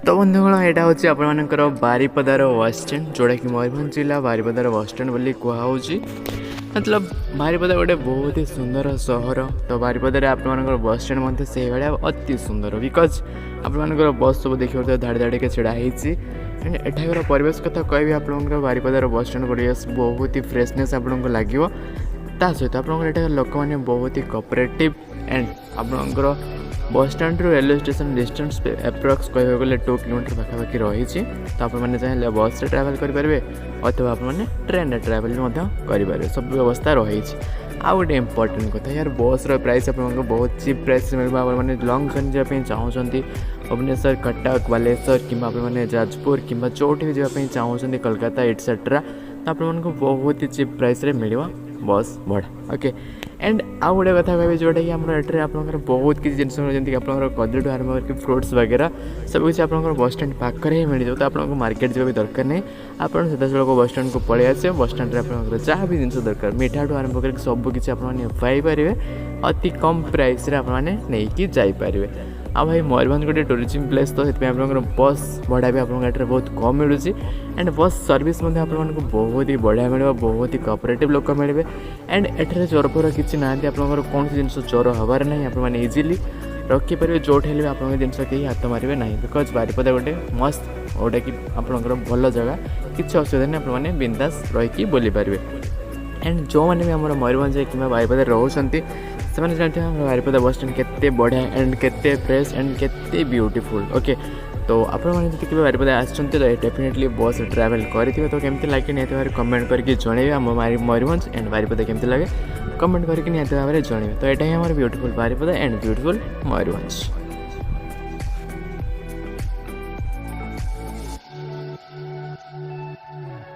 तो बंधुगण यहाँ हूँ आपर बारिपदार बस स्टैंड जोड़ा कि मयूरभंज जिला बारिपदार बस स्टैंड बोली कहुच्छी। मतलब बारिपदा गोटे बहुत ही सुंदर सहर। तो बारिपदार आप बस स्टैंड मध्य से भाया अति सुंदर बिकज आपर बस सब देखिए धाड़ी धाड़ी के छिड़ा एठाकर परिवेश कथा कह आप बारिपदार बस स्टैंड परिवेश बहुत ही फ्रेशनेस आपको लगे। ता सहित आप लोक मैंने बहुत ही कोऑपरेटिव एंड आपणकर बस स्टैंड रू रेलवे स्टेशन डिस्टेंस एप्रोक्स कह गले 2 किलोमीटर पाखापाखि रही। तो आपने चाहिए बस से ट्रैवल करेंगे अथवा आपने ट्रेन ट्रैवल करेंगे सब व्यवस्था रही। आ गए इम्पोर्टेंट कथा यार बस प्राइस आपको बहुत चिप प्राइस मिल मैंने लंग जर्नी जावाई चाहते भुवनेश्वर कटक बालेश्वर कि आपने जाजपुर कि जोटी भी जावाई चाहते कोलकाता एटसेट्रा तो आपको बहुत ही चिप प्राइस मिल बस भड़ा ओके। एंड आउ गोटे कथा कह जोटा कि एटे आप बहुत किसी जिन जमीन आप कदली आरम्भ करके फ्रुट्स वगैरह सब किसी आप बस स्टैंड पाखे ही मिल जाए। तो आपको मार्केट जावा भी दरकार नहीं आप सीधा बस स्टैंड को पलि आसे बस स्टैंड आप जहाँ भी जिन दरकार मिठा ठूँ आरम्भ करके सब किसी आपपारे अति कम प्राइस नहीं जापरें। आ भाई मयूरभंज गोटे टूरिज्म प्लेस तो से बस भड़ा भी आपको बहुत कम मिलूँ एंड बस सर्विस आपको बहुत ही बढ़िया मिले बहुत ही कोऑपरेटिव लोक मिले। एंड एठारे चोर फोर किसी ना आपंकर कौन सी जिन चोर हबार ना आपने इजिली रखिपारे जोटे भी आप जिन कहीं हाथ मारे ना बिकज बारिपदा गोटे मस्त गोटे कि आपंकर भल जगह किसी असुविधा नहीं आपने बिंदास रहीकि बोली पारे। एंड जो मैंने भी आम मयूरभंज कि बारिपदा रोचे से जानते हैं बारिपदा बस स्टैंड केते बढ़िया एंड केते फ्रेश एंड केते ब्यूटीफुल ओके। तो आपने बारिपदा आसते तो डेफिनेटली बस ट्रैवल करेंगे तो केमती लगे निहत कमेंट करके जनइबे आम मयूरभंज एंड बारिपदा केमती लगे कमेंट करके निहत भाव में जनइबे। तो यहाँ हमारे beautiful Baripada and beautiful Mayurbhanj.